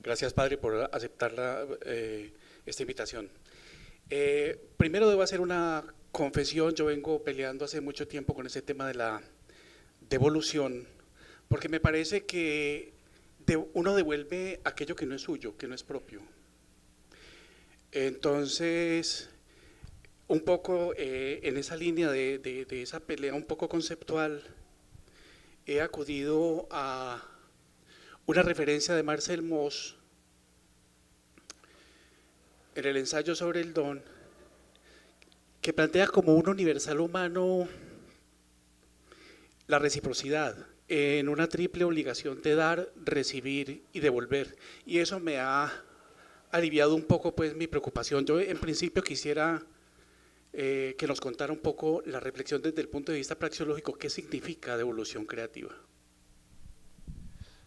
Gracias, padre, por aceptar esta invitación. Primero debo hacer una confesión. Yo vengo peleando hace mucho tiempo con ese tema de la devolución, porque me parece que uno devuelve aquello que no es suyo, que no es propio. Entonces, un poco en esa línea de esa pelea un poco conceptual, he acudido a una referencia de Marcel Mauss en el ensayo sobre el don, que plantea como un universal humano la reciprocidad en una triple obligación de dar, recibir y devolver. Y eso me ha aliviado un poco pues mi preocupación. Yo en principio quisiera que nos contara un poco la reflexión desde el punto de vista praxeológico, qué significa devolución creativa.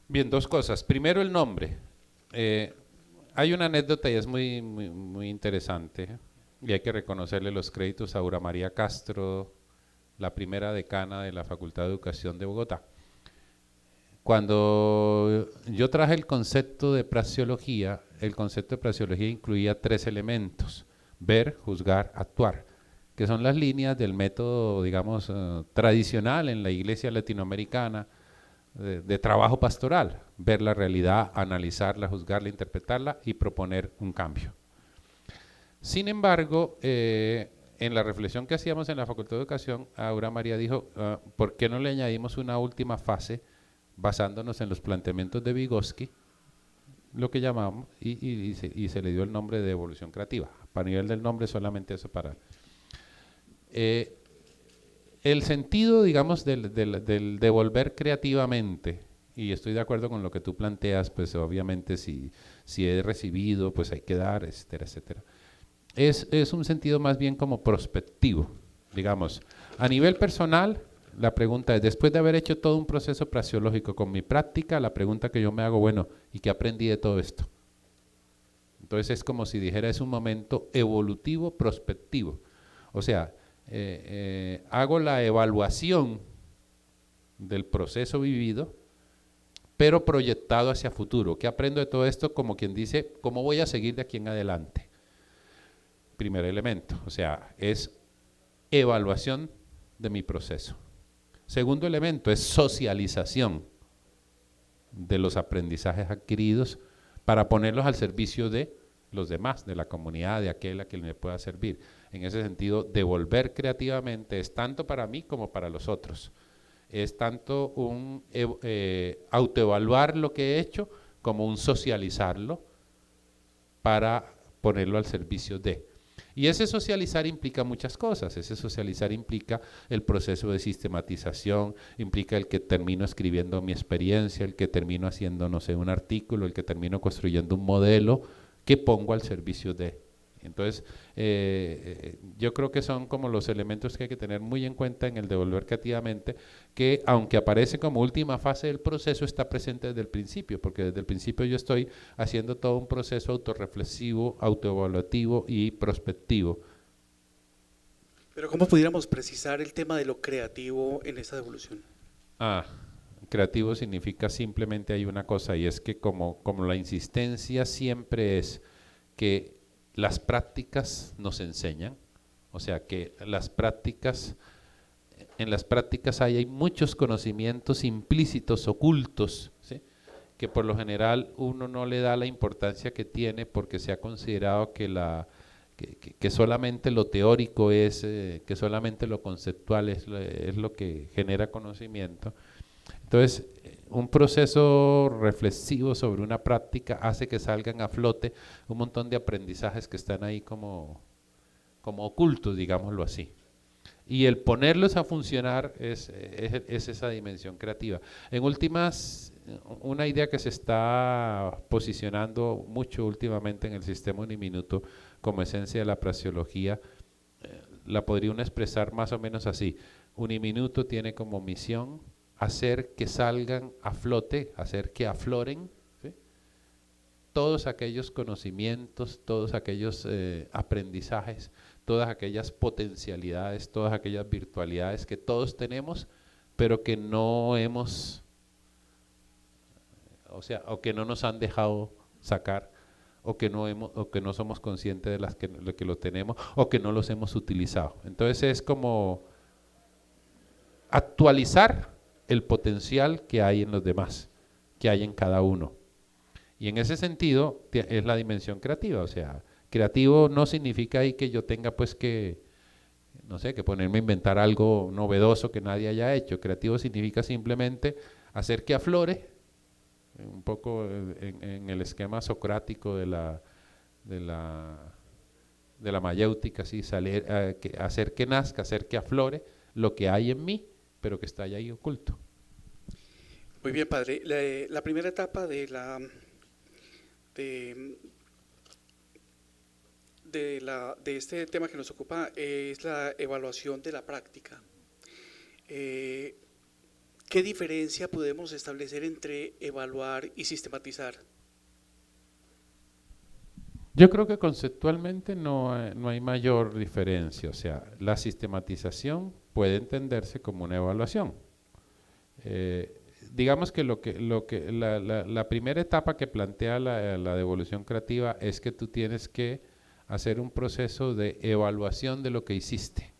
Bien, dos cosas. Primero, el nombre. Hay una anécdota y es muy interesante, y hay que reconocerle los créditos a Aura María Castro, la primera decana de la Facultad de Educación de Bogotá. Cuando yo traje el concepto de praxeología, el concepto de praxeología incluía tres elementos: ver, juzgar, actuar, que son las líneas del método, digamos, tradicional en la iglesia latinoamericana de trabajo pastoral: ver la realidad, analizarla, juzgarla, interpretarla y proponer un cambio. Sin embargo, en la reflexión que hacíamos en la Facultad de Educación, Aura María dijo, ¿por qué no le añadimos una última fase basándonos en los planteamientos de Vygotsky, lo que llamamos, y se le dio el nombre de evolución creativa? Para nivel del nombre, solamente eso para... el sentido, digamos, del devolver creativamente, y estoy de acuerdo con lo que tú planteas, pues obviamente si he recibido, pues hay que dar, etcétera, etcétera. Es un sentido más bien como prospectivo, digamos. A nivel personal, la pregunta es, después de haber hecho todo un proceso praxeológico con mi práctica, la pregunta que yo me hago, bueno, ¿y qué aprendí de todo esto? Entonces es como si dijera, es un momento evolutivo, prospectivo. O sea, hago la evaluación del proceso vivido, pero proyectado hacia futuro. ¿Qué aprendo de todo esto? Como quien dice, ¿cómo voy a seguir de aquí en adelante? Primer elemento, o sea, es evaluación de mi proceso. Segundo elemento es socialización de los aprendizajes adquiridos para ponerlos al servicio de los demás, de la comunidad, de aquel a quien me pueda servir. En ese sentido, devolver creativamente es tanto para mí como para los otros. Es tanto un autoevaluar lo que he hecho como un socializarlo para ponerlo al servicio de. Y ese socializar implica muchas cosas. Ese socializar implica el proceso de sistematización, implica el que termino escribiendo mi experiencia, el que termino haciendo, no sé, un artículo, el que termino construyendo un modelo que pongo al servicio de. Entonces, yo creo que son como los elementos que hay que tener muy en cuenta en el devolver creativamente, que aunque aparece como última fase del proceso, está presente desde el principio, porque desde el principio yo estoy haciendo todo un proceso autorreflexivo, autoevaluativo y prospectivo. Pero ¿cómo pudiéramos precisar el tema de lo creativo en esta devolución? Ah, creativo significa simplemente hay una cosa, y es que como la insistencia siempre es que las prácticas nos enseñan, o sea que en las prácticas hay muchos conocimientos implícitos, ocultos, ¿sí? Que por lo general uno no le da la importancia que tiene porque se ha considerado que solamente lo teórico que solamente lo conceptual es lo que genera conocimiento. Entonces, un proceso reflexivo sobre una práctica hace que salgan a flote un montón de aprendizajes que están ahí como ocultos, digámoslo así. Y el ponerlos a funcionar es esa dimensión creativa. En últimas, una idea que se está posicionando mucho últimamente en el sistema uniminuto como esencia de la praxeología, la podría uno expresar más o menos así. Uniminuto tiene como misión hacer que salgan a flote, hacer que afloren, ¿sí? Todos aquellos conocimientos, todos aquellos aprendizajes, todas aquellas potencialidades, todas aquellas virtualidades que todos tenemos, pero que no hemos, o sea, o que no nos han dejado sacar, o que no somos conscientes de lo que lo tenemos, o que no los hemos utilizado. Entonces es como actualizar el potencial que hay en los demás, que hay en cada uno. Y en ese sentido es la dimensión creativa, o sea, creativo no significa ahí que yo tenga pues que, no sé, que ponerme a inventar algo novedoso que nadie haya hecho. Creativo significa simplemente hacer que aflore, un poco en el esquema socrático de la mayéutica, ¿sí? Hacer que nazca, hacer que aflore lo que hay en mí, pero que está ahí oculto. Muy bien, padre. La primera etapa de este tema que nos ocupa es la evaluación de la práctica. ¿Qué diferencia podemos establecer entre evaluar y sistematizar? Yo creo que conceptualmente no hay mayor diferencia, o sea, la sistematización puede entenderse como una evaluación. Digamos que la primera etapa que plantea la devolución creativa es que tú tienes que hacer un proceso de evaluación de lo que hiciste.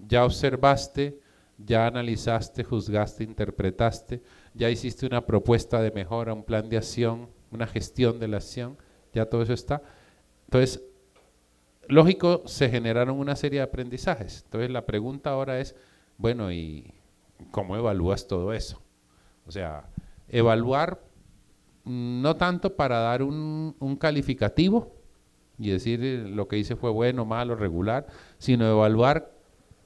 Ya observaste, ya analizaste, juzgaste, interpretaste, ya hiciste una propuesta de mejora, un plan de acción, una gestión de la acción, ya todo eso está. Entonces, lógico, se generaron una serie de aprendizajes. Entonces, la pregunta ahora es, bueno, ¿y cómo evalúas todo eso? O sea, evaluar no tanto para dar un calificativo y decir lo que hice fue bueno, malo, regular, sino evaluar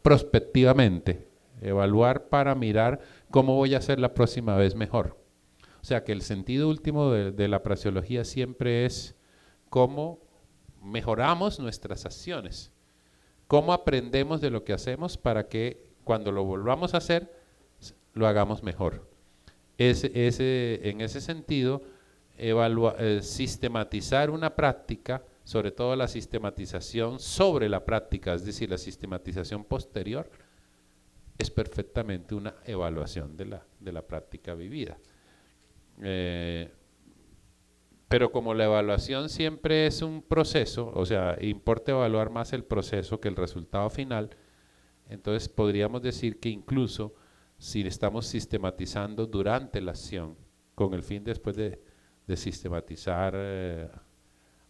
prospectivamente, evaluar para mirar cómo voy a hacer la próxima vez mejor. O sea que el sentido último de la praxeología siempre es cómo mejoramos nuestras acciones, cómo aprendemos de lo que hacemos para que cuando lo volvamos a hacer, lo hagamos mejor. En ese sentido, sistematizar una práctica, sobre todo la sistematización sobre la práctica, es decir, la sistematización posterior, es perfectamente una evaluación de la práctica vivida. Pero como la evaluación siempre es un proceso, o sea, importa evaluar más el proceso que el resultado final, entonces podríamos decir que incluso si estamos sistematizando durante la acción, con el fin después de sistematizar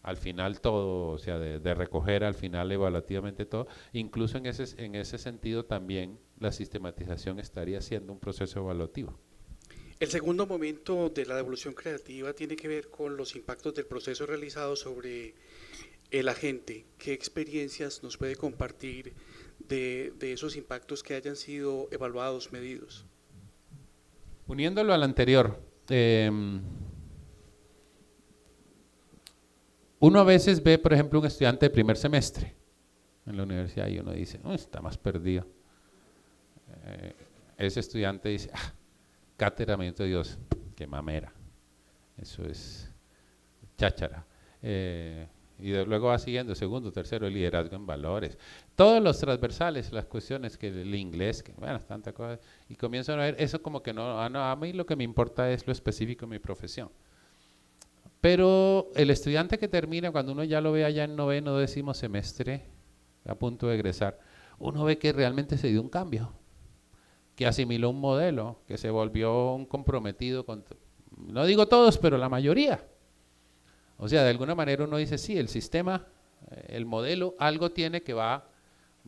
al final todo, o sea, de recoger al final evaluativamente todo, incluso en ese sentido también la sistematización estaría siendo un proceso evaluativo. El segundo momento de la devolución creativa tiene que ver con los impactos del proceso realizado sobre el agente. ¿Qué experiencias nos puede compartir de esos impactos que hayan sido evaluados, medidos? Uniéndolo al anterior, uno a veces ve, por ejemplo, un estudiante de primer semestre en la universidad y uno dice, está más perdido. Ese estudiante dice, cátedra Minuto de Dios, qué mamera, eso es cháchara. Y luego va siguiendo, segundo, tercero, el liderazgo en valores. Todos los transversales, las cuestiones, que el inglés, que bueno, tantas cosas, y comienzan a ver, eso como que no, a mí lo que me importa es lo específico de mi profesión. Pero el estudiante que termina, cuando uno ya lo ve allá en noveno, décimo semestre, a punto de egresar, uno ve que realmente se dio un cambio, que asimiló un modelo, que se volvió un comprometido con, no digo todos, pero la mayoría. O sea, de alguna manera uno dice, sí, el sistema, el modelo, algo tiene que va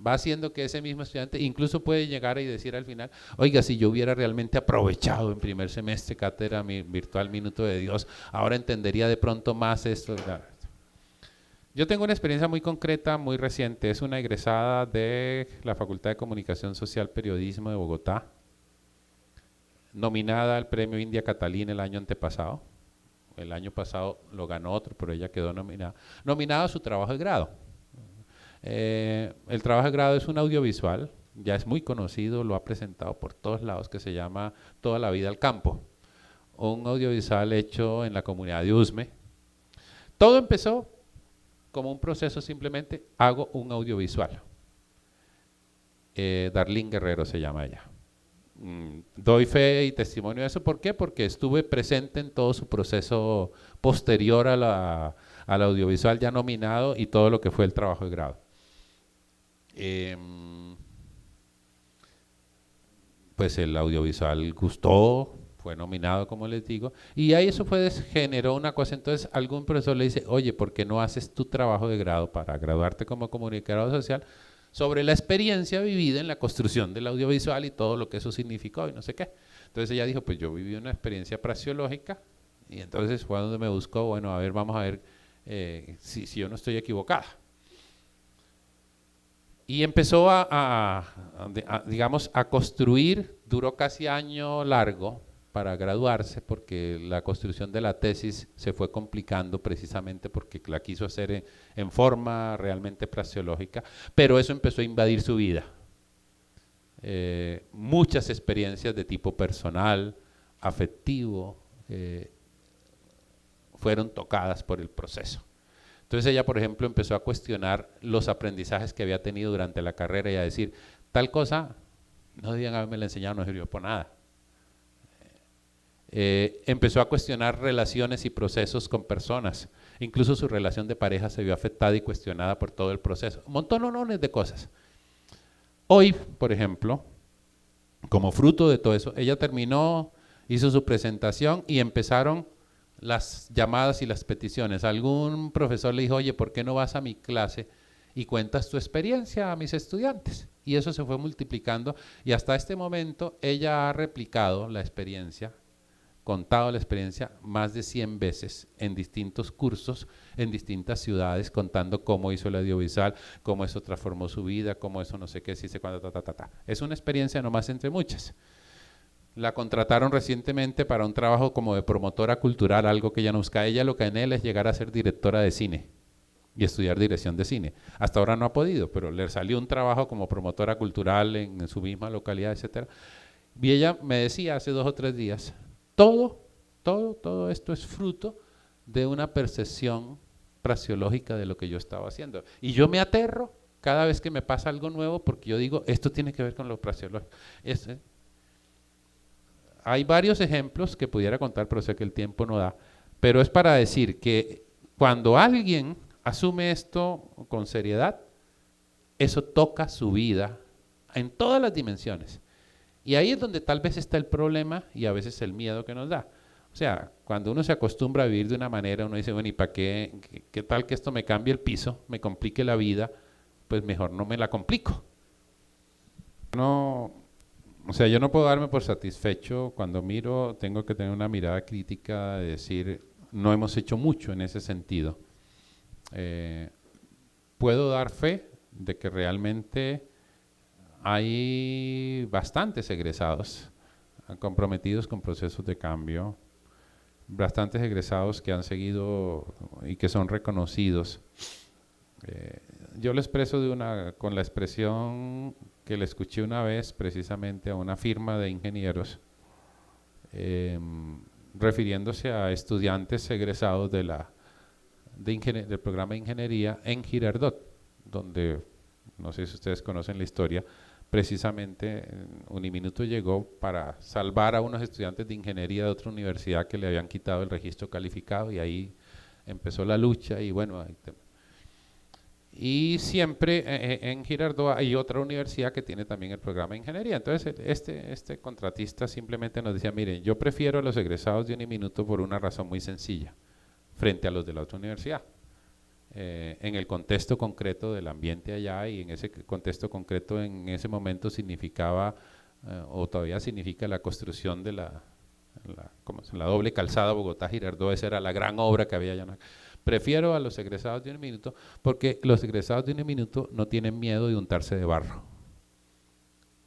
haciendo que ese mismo estudiante incluso puede llegar y decir al final, oiga, si yo hubiera realmente aprovechado en primer semestre cátedra virtual Minuto de Dios, ahora entendería de pronto más esto. Yo tengo una experiencia muy concreta, muy reciente, es una egresada de la Facultad de Comunicación Social Periodismo de Bogotá, nominada al Premio India Catalina el año antepasado. El año pasado lo ganó otro, pero ella quedó nominada. Nominada a su trabajo de grado. El trabajo de grado es un audiovisual, ya es muy conocido, lo ha presentado por todos lados, que se llama Toda la vida al campo. Un audiovisual hecho en la comunidad de Usme. Todo empezó como un proceso, simplemente hago un audiovisual. Darlene Guerrero se llama ella. Doy fe y testimonio de eso. ¿Por qué? Porque estuve presente en todo su proceso posterior al audiovisual ya nominado y todo lo que fue el trabajo de grado. Pues el audiovisual gustó, fue nominado, como les digo, y ahí eso generó una cosa. Entonces algún profesor le dice, oye, ¿por qué no haces tu trabajo de grado para graduarte como comunicador social sobre la experiencia vivida en la construcción del audiovisual y todo lo que eso significó y no sé qué? Entonces ella dijo, pues yo viví una experiencia praxeológica, y entonces fue donde me buscó, bueno, a ver, vamos a ver si yo no estoy equivocada. Y empezó digamos, a construir, duró casi año largo para graduarse, porque la construcción de la tesis se fue complicando precisamente porque la quiso hacer en forma realmente praxeológica, pero eso empezó a invadir su vida. Muchas experiencias de tipo personal, afectivo, fueron tocadas por el proceso. Entonces ella, por ejemplo, empezó a cuestionar los aprendizajes que había tenido durante la carrera y a decir, tal cosa, no debían haberme la enseñado, no sirvió por nada. Empezó a cuestionar relaciones y procesos con personas. Incluso su relación de pareja se vio afectada y cuestionada por todo el proceso. Montones de cosas. Hoy, por ejemplo, como fruto de todo eso, ella terminó, hizo su presentación y empezaron las llamadas y las peticiones. Algún profesor le dijo, oye, ¿por qué no vas a mi clase y cuentas tu experiencia a mis estudiantes? Y eso se fue multiplicando y hasta este momento ella ha replicado la experiencia, contado la experiencia más de 100 veces en distintos cursos, en distintas ciudades, contando cómo hizo el audiovisual, cómo eso transformó su vida, cómo eso no sé qué, si sé cuándo, Es una experiencia nomás entre muchas. La contrataron recientemente para un trabajo como de promotora cultural, algo que ella no busca. Ella lo que anhela es llegar a ser directora de cine y estudiar dirección de cine. Hasta ahora no ha podido, pero le salió un trabajo como promotora cultural en su misma localidad, etcétera. Y ella me decía hace 2 o 3 días, todo esto es fruto de una percepción praxeológica de lo que yo estaba haciendo. Y yo me aterro cada vez que me pasa algo nuevo porque yo digo, esto tiene que ver con lo praxeológico. Hay varios ejemplos que pudiera contar, pero sé que el tiempo no da, pero es para decir que cuando alguien asume esto con seriedad, eso toca su vida en todas las dimensiones. Y ahí es donde tal vez está el problema y a veces el miedo que nos da. O sea, cuando uno se acostumbra a vivir de una manera, uno dice, bueno, ¿y para qué? ¿Qué tal que esto me cambie el piso, me complique la vida? Pues mejor no me la complico. O sea, yo no puedo darme por satisfecho. Cuando miro, tengo que tener una mirada crítica de decir, no hemos hecho mucho en ese sentido. Puedo dar fe de que realmente hay bastantes egresados comprometidos con procesos de cambio, bastantes egresados que han seguido y que son reconocidos. Yo lo expreso con la expresión que le escuché una vez precisamente a una firma de ingenieros, refiriéndose a estudiantes egresados del programa de ingeniería en Girardot, donde, no sé si ustedes conocen la historia, precisamente Uniminuto llegó para salvar a unos estudiantes de ingeniería de otra universidad que le habían quitado el registro calificado y ahí empezó la lucha y bueno, y siempre en Girardot hay otra universidad que tiene también el programa de ingeniería. Entonces este contratista simplemente nos decía, miren, yo prefiero a los egresados de Uniminuto por una razón muy sencilla, frente a los de la otra universidad. En el contexto concreto del ambiente allá y en ese contexto concreto en ese momento significaba o todavía significa la construcción de la doble calzada Bogotá-Girardot. Esa era la gran obra que había allá. Prefiero a los egresados de Uniminuto porque los egresados de Uniminuto no tienen miedo de untarse de barro.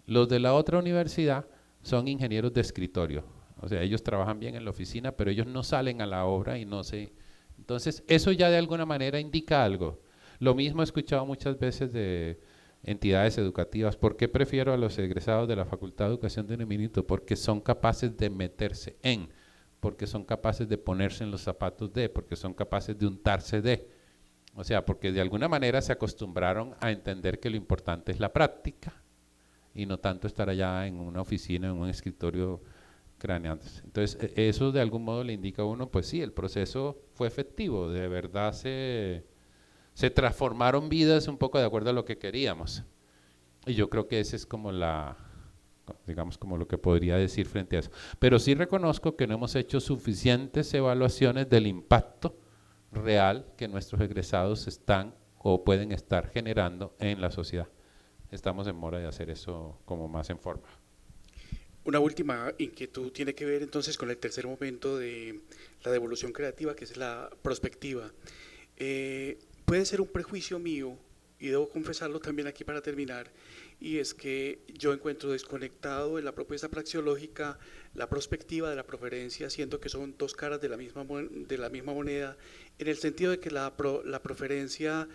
Los de la otra universidad son ingenieros de escritorio, o sea, ellos trabajan bien en la oficina, pero ellos no salen a la obra y no se... Entonces, eso ya de alguna manera indica algo. Lo mismo he escuchado muchas veces de entidades educativas. ¿Por qué prefiero a los egresados de la Facultad de Educación de Uniminuto? Porque son capaces de meterse porque son capaces de ponerse en los zapatos porque son capaces de untarse O sea, porque de alguna manera se acostumbraron a entender que lo importante es la práctica y no tanto estar allá en una oficina, en un escritorio craneándose. Entonces, eso de algún modo le indica a uno, pues sí, el proceso fue efectivo, de verdad se transformaron vidas un poco de acuerdo a lo que queríamos. Y yo creo que ese es como digamos, como lo que podría decir frente a eso. Pero sí reconozco que no hemos hecho suficientes evaluaciones del impacto real que nuestros egresados están o pueden estar generando en la sociedad. Estamos en mora de hacer eso como más en forma. Una última inquietud tiene que ver entonces con el tercer momento de la devolución creativa, que es la prospectiva. Puede ser un prejuicio mío, y debo confesarlo también aquí para terminar, y es que yo encuentro desconectado en la propuesta praxeológica la prospectiva de la proferencia, siendo que son dos caras de la misma moneda, en el sentido de que la proferencia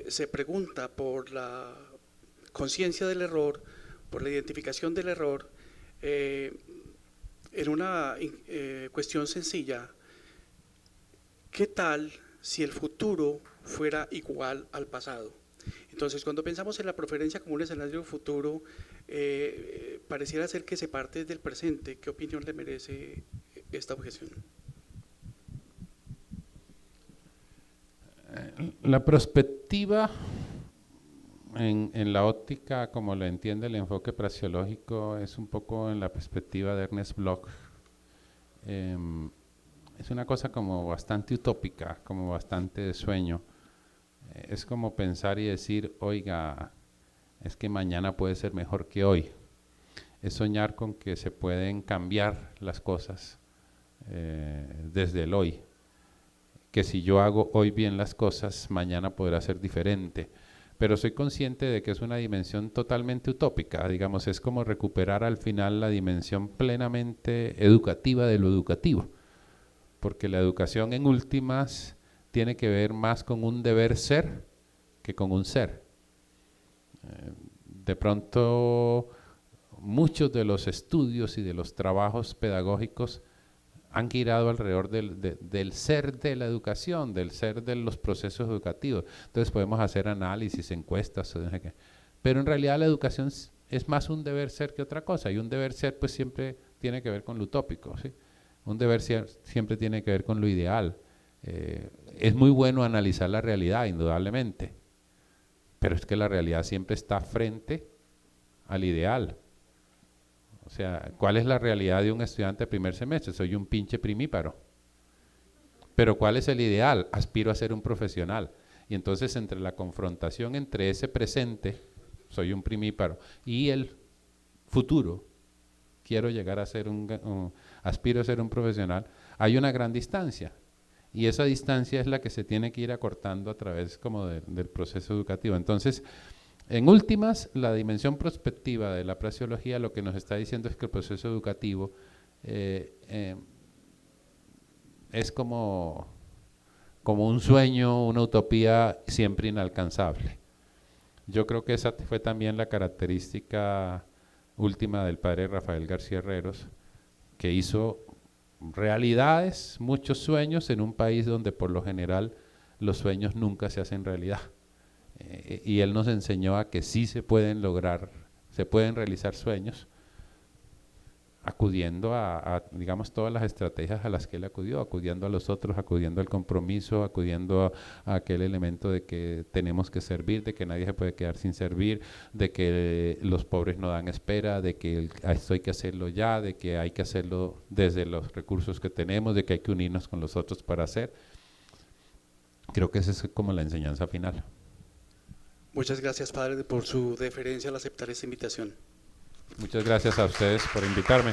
se pregunta por la conciencia del error, por la identificación del error, en una cuestión sencilla: ¿qué tal si el futuro fuera igual al pasado? Entonces, cuando pensamos en la proferencia como un escenario futuro, pareciera ser que se parte del presente. ¿Qué opinión le merece esta objeción? La perspectiva en la óptica, como lo entiende el enfoque praxeológico, es un poco en la perspectiva de Ernest Bloch. Es una cosa como bastante utópica, como bastante de sueño. Es como pensar y decir, oiga, es que mañana puede ser mejor que hoy. Es soñar con que se pueden cambiar las cosas desde el hoy. Que si yo hago hoy bien las cosas, mañana podrá ser diferente. Pero soy consciente de que es una dimensión totalmente utópica. Digamos, es como recuperar al final la dimensión plenamente educativa de lo educativo. Porque la educación en últimas tiene que ver más con un deber ser que con un ser. De pronto, muchos de los estudios y de los trabajos pedagógicos han girado alrededor del ser de la educación, del ser de los procesos educativos. Entonces podemos hacer análisis, encuestas, pero en realidad la educación es más un deber ser que otra cosa, y un deber ser pues siempre tiene que ver con lo utópico, ¿sí? Un deber ser siempre tiene que ver con lo ideal. Es muy bueno analizar la realidad, indudablemente, pero es que la realidad siempre está frente al ideal. O sea, ¿cuál es la realidad de un estudiante de primer semestre? Soy un pinche primíparo. Pero ¿cuál es el ideal? Aspiro a ser un profesional. Y entonces entre la confrontación entre ese presente, soy un primíparo, y el futuro, quiero llegar a ser aspiro a ser un profesional, hay una gran distancia. Y esa distancia es la que se tiene que ir acortando a través como del proceso educativo. Entonces, en últimas, la dimensión prospectiva de la praxeología lo que nos está diciendo es que el proceso educativo es como un sueño, una utopía siempre inalcanzable. Yo creo que esa fue también la característica última del padre Rafael García Herreros, que hizo realidades, muchos sueños en un país donde por lo general los sueños nunca se hacen realidad. Y él nos enseñó a que sí se pueden lograr, se pueden realizar sueños, acudiendo a digamos, todas las estrategias a las que él acudió, acudiendo a los otros, acudiendo al compromiso, acudiendo a aquel elemento de que tenemos que servir, de que nadie se puede quedar sin servir, de que los pobres no dan espera, de que esto hay que hacerlo ya, de que hay que hacerlo desde los recursos que tenemos, de que hay que unirnos con los otros para hacer. Creo que esa es como la enseñanza final. Muchas gracias, padre, por su deferencia al aceptar esta invitación. Muchas gracias a ustedes por invitarme.